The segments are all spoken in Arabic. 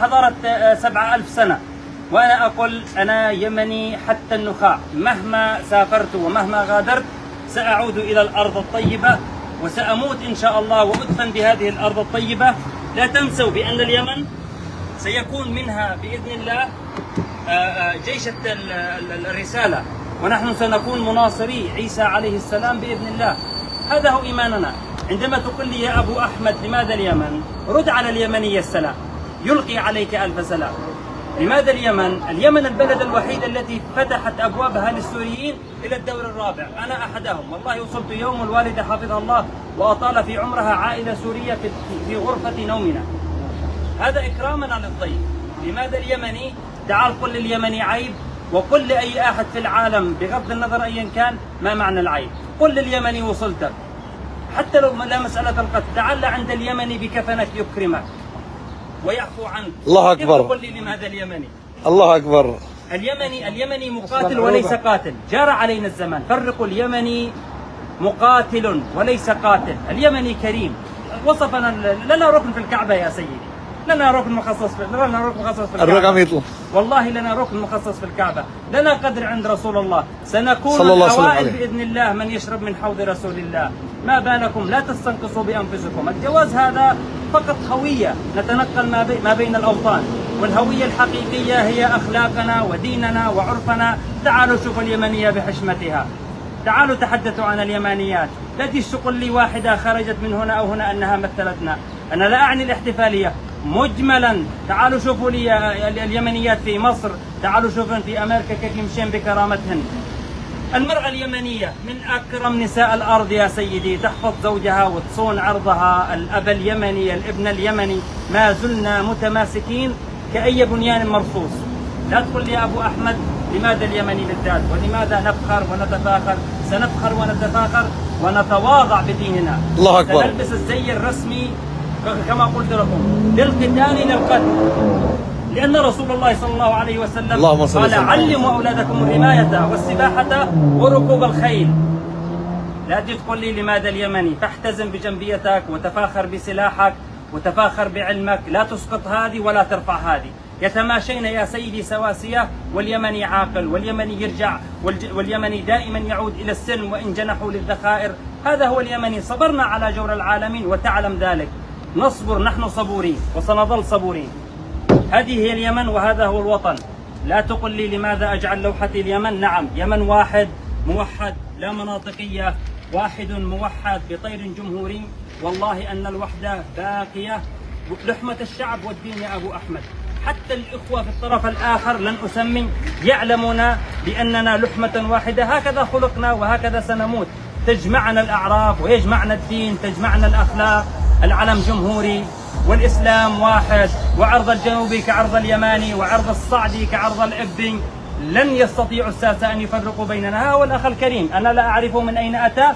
حضارة 7000 سنة، وأنا أقول أنا يمني حتى النخاع، مهما سافرت ومهما غادرت سأعود إلى الأرض الطيبة وسأموت إن شاء الله وأدفن بهذه الأرض الطيبة. لا تنسوا بأن اليمن سيكون منها بإذن الله جيش الرسالة، ونحن سنكون مناصري عيسى عليه السلام بإذن الله. هذا هو إيماننا. عندما تقول لي يا أبو أحمد لماذا اليمن؟ رد على اليمني السلام، يلقي عليك ألف سلام. لماذا اليمن؟ اليمن البلد الوحيد التي فتحت أبوابها للسوريين إلى الدور الرابع، أنا أحدهم. والله وصلت يوم الوالدة حفظها الله وأطال في عمرها عائلة سورية في غرفة نومنا، هذا إكرامنا للضيف. لماذا اليمني؟ تعال قل لليمني عيب، وقل لأي أحد في العالم بغض النظر أيا كان ما معنى العيب. قل لليمني وصلت، حتى لو لا مسألة القتل، تعال عند اليمني بكفنك يكرمك ويعفو عنك. الله أكبر. قل لي لماذا اليمني؟ الله أكبر. اليمني مقاتل وليس قاتل، جرى علينا الزمان. فرقوا، اليمني مقاتل وليس قاتل، اليمني كريم. وصفنا لنا ركن في الكعبة يا سيدي، لنا ركن مخصص في الكعبة. الرقم يطلع. والله لنا ركن مخصص في الكعبة، لنا قدر عند رسول الله، سنكون صلى الله الأوائل بإذن الله من يشرب من حوض رسول الله. ما بالكم؟ لا تستنقصوا بأنفسكم. الجواز هذا فقط هوية نتنقل ما بين الأوطان، والهوية الحقيقية هي أخلاقنا وديننا وعرفنا. تعالوا شوفوا اليمنية بحشمتها، تعالوا تحدثوا عن اليمانيات. لا تشتقل لي واحدة خرجت من هنا أو هنا أنها مثلتنا، أنا لا أعني الاحتفالية مجملا. تعالوا شوفوا لي اليمنيات في مصر، تعالوا شوفوا في أمريكا كيف يمشين بكرامتهن. المرأة اليمنية من أكرم نساء الأرض يا سيدي، تحفظ زوجها وتصون عرضها. الأب اليمني، الابن اليمني، ما زلنا متماسكين كأي بنيان مرصوص. لا تقول لي يا أبو أحمد لماذا اليمني بالذات، ولماذا نفخر ونتفاخر. سنفخر ونتفاخر ونتواضع بديننا. الله أكبر. سنلبس الزي الرسمي كما قلت لكم، للقتال للقتل، لأن رسول الله صلى الله عليه وسلم قال علموا أولادكم الرماية والسباحة وركوب الخيل. لا تقول لي لماذا اليمني، فاحتزم بجنبيتك وتفاخر بسلاحك وتفاخر بعلمك، لا تسقط هذه ولا ترفع هذه. يتماشين يا سيدي سواسية، واليمني عاقل، واليمني يرجع، واليمني دائما يعود إلى السلم وإن جنحوا للذخائر. هذا هو اليمني. صبرنا على جور العالمين وتعلم ذلك. نصبر، نحن صبورين وسنظل صبورين. هذه هي اليمن وهذا هو الوطن. لا تقل لي لماذا أجعل لوحتي اليمن. نعم، يمن واحد موحد لا مناطقية، واحد موحد بطير جمهوري. والله أن الوحدة باقية. لحمة الشعب والدين يا أبو أحمد. حتى الإخوة في الطرف الآخر لن أسمي يعلمون بأننا لحمة واحدة. هكذا خلقنا وهكذا سنموت. تجمعنا الأعراف ويجمعنا الدين، تجمعنا الأخلاق. العلم جمهوري والإسلام واحد، وعرض الجنوبي كعرض اليماني، وعرض الصعدي كعرض الإبي. لن يستطيعوا الساسة أن يفرقوا بيننا. ها هو الأخ الكريم، أنا لا أعرفه من أين أتى،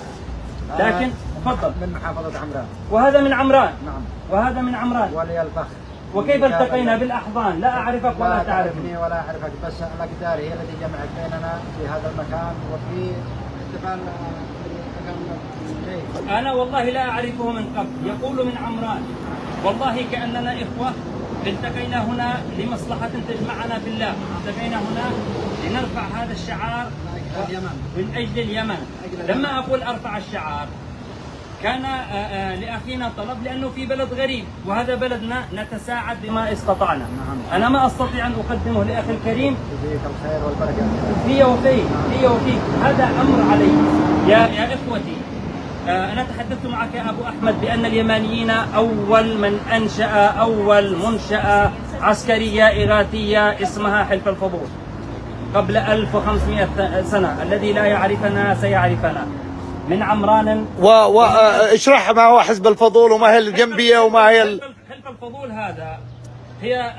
لكن تفضل. من محافظة عمران. وهذا من عمران. نعم. وهذا من عمران. ولي الفخر. وكيف التقينا بالأحضان؟ لا أعرفك ولا تعرفني. ولا أعرفك، بس الأقدار هي التي جمعت بيننا في هذا المكان وفي احتفال. أنا والله لا أعرفه من قبل، يقول من عمران. والله كأننا إخوة. التقينا هنا لمصلحة تجمعنا بالله، التقينا هنا لنرفع هذا الشعار من أجل اليمن. لما أقول أرفع الشعار كان لأخينا طلب، لأنه في بلد غريب وهذا بلدنا، نتساعد بما استطعنا. أنا ما أستطيع أن أقدمه لأخي الكريم فيك الخير والبركة في وفيك. هذا أمر علي يا إخوتي. أنا تحدثت معك يا أبو أحمد بأن اليمانيين أول من أنشأ أول منشأة عسكرية إغاثية اسمها حلف الفضول قبل 1500 سنة. الذي لا يعرفنا سيعرفنا. من عمران. اشرح ما هو حزب الفضول وما هي الجنبية وما هي حلف الفضول هذا هي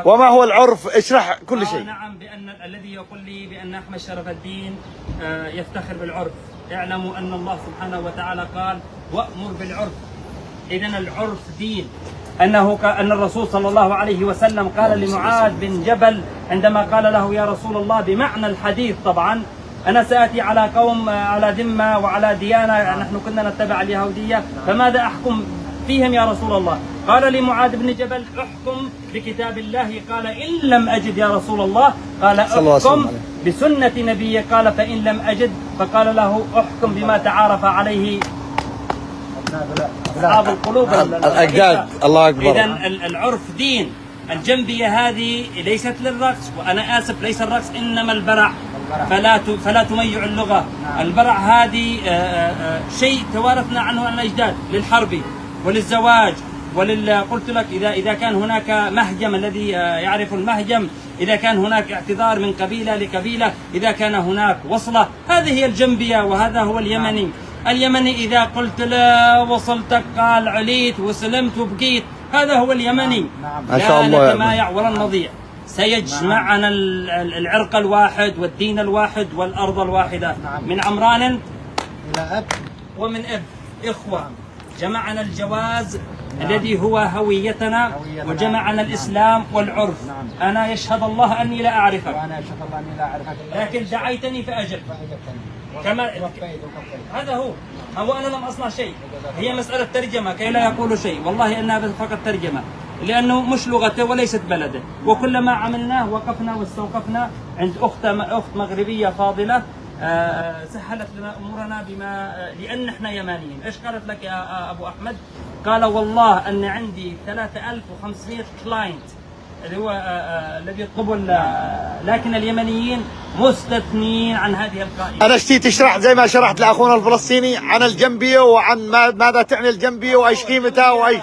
وما هو العرف، اشرح كل شيء. نعم، بأن الذي يقول لي بأن أحمد شرف الدين يفتخر بالعرف، اعلموا أن الله سبحانه وتعالى قال وأمر بالعرف. إذن العرف دين. أن الرسول صلى الله عليه وسلم قال لمعاذ بن جبل عندما قال له يا رسول الله بمعنى الحديث طبعا، أنا سأتي على قوم على ذمة وعلى ديانة، نحن كنا نتبع اليهودية، فماذا أحكم فيهم يا رسول الله؟ قال لمعاذ بن جبل احكم بكتاب الله قال إن لم أجد يا رسول الله قال صلى الله عليه احكم وسلم. بسنة نبيه قال فإن لم أجد فقال له احكم بما تعارف عليه أصحاب القلوب الأجداد. الله أكبر. إذا العرف دين. الجنبية هذه ليست للرقص، وأنا آسف ليس الرقص إنما البرع، فلا تميع اللغة. البرع هذه شيء توارثنا عنه الأجداد للحرب وللزواج قلت لك إذا كان هناك مهجم، الذي يعرف المهجم، إذا كان هناك اعتذار من قبيلة لقبيلة، إذا كان هناك وصلة، هذه هي الجنبية وهذا هو اليمني. اليمني إذا قلت لا وصلتك قال عليت وسلمت وبقيت، هذا هو اليمني. ما شاء الله. لا نتمايع ولا نضيع، سيجمعنا العرق الواحد والدين الواحد والأرض الواحدة. من عمران إلى أب ومن أب إخوة. جمعنا الجواز الذي هو هويتنا، وجمعنا الإسلام والعرف. أنا يشهد الله أني لا أعرفك، وأنا أشهد الله أني لا أعرفك، لكن دعيتني فأجبت. كما هذا هو أنا لم أصنع شيء، هي مسألة ترجمة كي لا يقولوا شيء، والله إنها فقط ترجمة، لأنه مش لغته وليست بلده. وكل ما عملناه وقفنا واستوقفنا عند أخت مغربية فاضلة سهلت لنا أمورنا لأن احنا يمانيين. إيش قالت لك يا أبو أحمد؟ قال والله أن عندي 3500 كلاينت اللي هو الذي يطلبوا، لكن اليمنيين مستثنين عن هذه القائمة. أنا اشتي تشرح زي ما شرحت لأخونا الفلسطيني عن الجنبية وعن ماذا تعني الجنبية وإيش قيمتها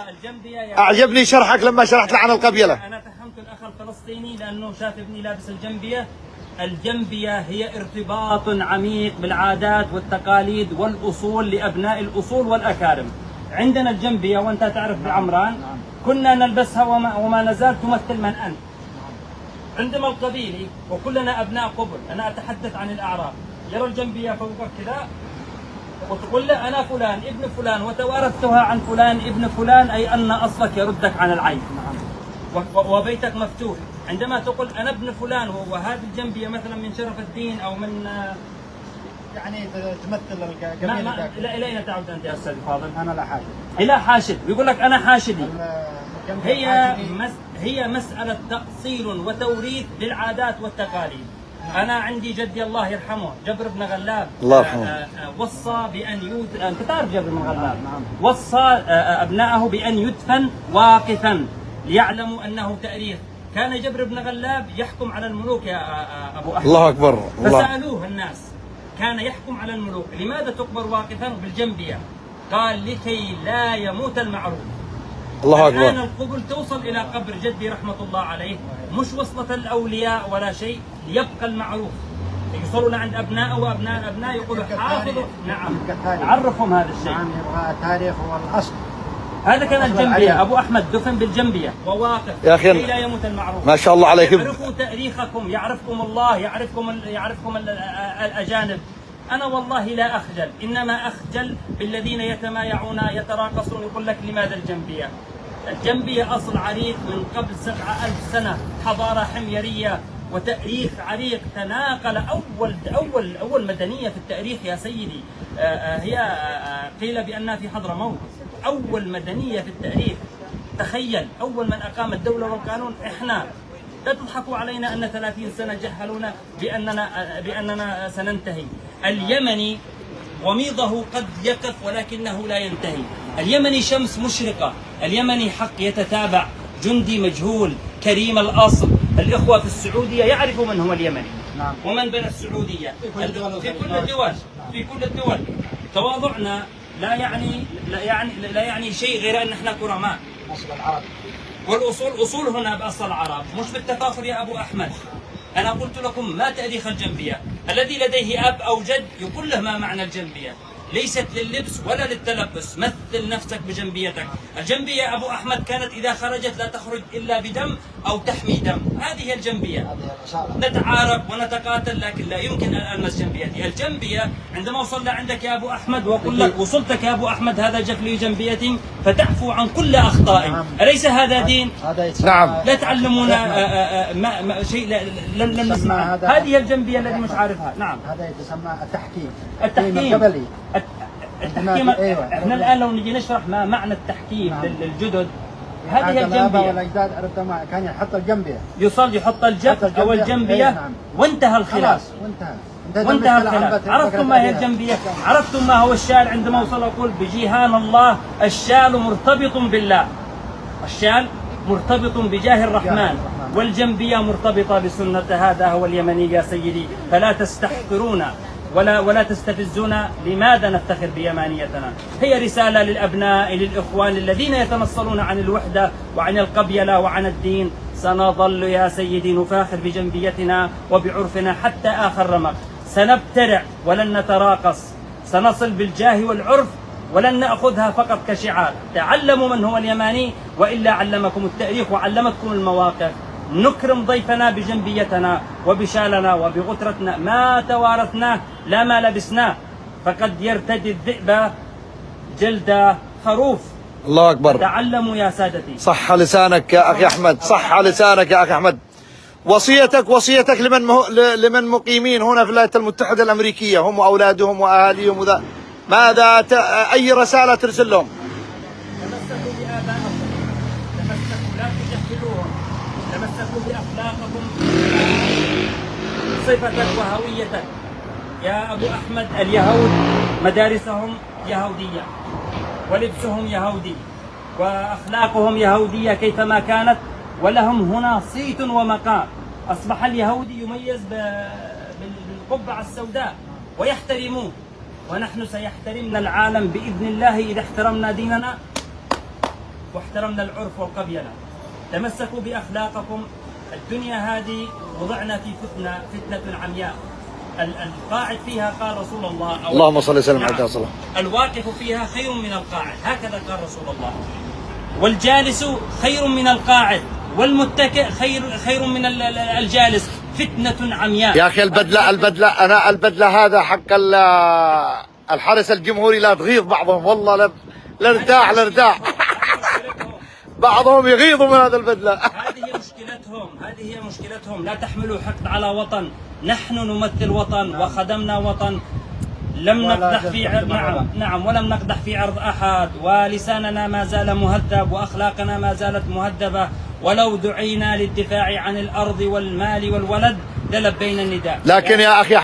أعجبني شرحك لما شرحت عن القبيلة. أنا فهمت الأخ الفلسطيني لأنه شاف ابني لابس الجنبية. الجنبية هي ارتباط عميق بالعادات والتقاليد والأصول لأبناء الأصول والأكارم. عندنا الجنبية وأنت تعرف بعمران كنا نلبسها وما نزال تمثل من أنت. عندما القبيلي وكلنا أبناء قبل، أنا أتحدث عن الأعراب، يرى الجنبية فوقك كذا وتقول له أنا فلان ابن فلان وتوارثتها عن فلان ابن فلان، أي أن أصلك يردك عن العين وبيتك مفتوح. عندما تقول أنا ابن فلان وهذه الجنبية مثلا من شرف الدين أو من يعني تمثل القبيلة. إلى أين تعود أنت يا أستاذ فاضل؟ أنا لا حاشد. إلى حاشد، ويقول لك أنا حاشدي. هي مسألة تأصيل وتوريث للعادات والتقاليد. أنا عندي جدي الله يرحمه جبر بن غلاب الله يرحمه وصى بأن أنت تعرف جبر بن غلاب، وصى أبنائه بأن يدفن واقفا ليعلموا أنه تاريخ. كان جبر بن غلاب يحكم على الملوك يا أبو أحمد. الله أكبر. فسألوه الناس كان يحكم على الملوك لماذا تقبر واقفا بالجنبية؟ قال لكي لا يموت المعروف. الله أكبر. الآن القبل توصل إلى قبر جدي رحمة الله عليه، مش وصلة الأولياء ولا شيء، ليبقى المعروف. يوصلوا لعند أبناء وأبناء الأبناء يقولوا حافظوا. نعم، عرفهم هذا الشيء. نعم، يبغى تاريخ والأصل. هذا كان الجنبية. أبو أحمد دفن بالجنبية وواقف يا أخي كي لا يموت المعروف. ما شاء الله عليكم. يعرفوا تاريخكم، يعرفكم الله، يعرفكم الأجانب. أنا والله لا أخجل، إنما أخجل بالذين يتمايعون يتراقصون. يقول لك لماذا الجنبية؟ الجنبية أصل عريق من قبل 7000 سنة، حضارة حميرية وتاريخ عريق تناقل. أول مدنية في التاريخ يا سيدي هي قيل بأنها في حضرموت. أول مدنية في التاريخ، تخيل، أول من أقام الدولة والقانون إحنا. لا تضحكوا علينا أن 30 سنة جهلونا بأننا سننتهي. اليمني وميضه قد يقف ولكنه لا ينتهي. اليمني شمس مشرقة، اليمني حق يتتابع، جندي مجهول كريم الأصل. الإخوة في السعودية يعرفوا من هو اليمني ومن بنى السعودية في كل الدول. تواضعنا لا يعني شيء غير أن احنا كرماء. والأصول أصول هنا بأصل العرب، مش بالتفاخر يا أبو أحمد. أنا قلت لكم ما تاريخ الجنبية. الذي لديه أب أو جد يقول له ما معنى الجنبية. ليست لللبس ولا للتلبس، مثل نفسك بجنبيتك. الجنبية يا أبو أحمد كانت إذا خرجت لا تخرج إلا بدم أو تحمي دم. هذه هي الجنبية. نتعارك ونتقاتل لكن لا يمكن أن ألمس جنبيتي. الجنبية عندما وصلنا عندك يا أبو أحمد وأقول لك وصلتك يا أبو أحمد هذا جفلي جنبيتي فتعفو عن كل أخطائي. أليس هذا دين؟ نعم. لا تعلمونا شيء لم نسمع. هذه الجنبية التي مش عارفها. نعم، هذا يتسمى التحكيم. التحكيم. التحكيم. احنا الآن لو نجي نشرح ما معنى التحكيم للجدد هذه الآباء الجنبية. والأجداد عرفت ما كان يحط الجنبية. يحط الجف أو الجنبية. نعم. وانتهى الخلاف. خلاص وانتهى الخلاف. عرفتم ما هي الجنبية؟ عرفتم ما هو الشال؟ عندما وصل يقول بجيهان الله الشال مرتبط بالله. الشال مرتبط بجاه الرحمن، والجنبية مرتبطة بسنة. هذا هو اليمني يا سيدي، فلا تستحقرون ولا تستفزون. لماذا نفتخر بيمانيتنا؟ هي رسالة للأبناء للإخوان الذين يتنصلون عن الوحدة وعن القبيلة وعن الدين. سنظل يا سيدي نفاخر بجنبيتنا وبعرفنا حتى آخر رمق. سنبترع ولن نتراقص، سنصل بالجاه والعرف ولن نأخذها فقط كشعار. تعلموا من هو اليماني، وإلا علمكم التاريخ وعلمتكم المواقف. نكرم ضيفنا بجنبيتنا وبشالنا وبغترتنا، ما توارثناه لا ما لبسناه، فقد يرتدي الذئب جلد خروف. الله أكبر. تعلموا يا سادتي. صح لسانك يا أخي أحمد، صح لسانك يا أخي أحمد. وصيتك لمن مقيمين هنا في الولايات المتحدة الأمريكية، هم وأولادهم وأهاليهم ماذا أي رسالة ترسل لهم؟ تمسكوا بآبائكم، تمسكوا لا تجهلوهم، تمسكوا بأخلاقكم، صفتك وهويتك. يا أبو أحمد، اليهود مدارسهم يهودية، ولبسهم يهودي، وأخلاقهم يهودية كيفما كانت، ولهم هنا صيت ومقام. أصبح اليهودي يميز بالقبعة السوداء ويحترموه، ونحن سيحترمنا العالم بإذن الله إذا احترمنا ديننا واحترمنا العرف والقبيلة. تمسكوا بأخلاقكم. الدنيا هذه وضعنا في فتنة عمياء. القاعد فيها قال رسول الله، اللهم صل وسلم على رسول الله، الواقف فيها خير من القاعد، هكذا قال رسول الله. والجالس خير من القاعد، والمتكئ خير من الجالس. فتنة عمياء يا أخي. البدلة هذا حق الحرس الجمهوري لا تغيظ بعضهم، والله لارتاح. بعضهم يغيظوا من هذا البدلة. هذه هي مشكلتهم. لا تحملوا حقد على وطن. نحن نمثل وطن وخدمنا وطن. لم نقدح في ولم نقدح في عرض أحد، ولساننا ما زال مهذب، وأخلاقنا ما زالت مهذبة. ولو دعينا للدفاع عن الأرض والمال والولد للبينا النداء. لكن يا أخي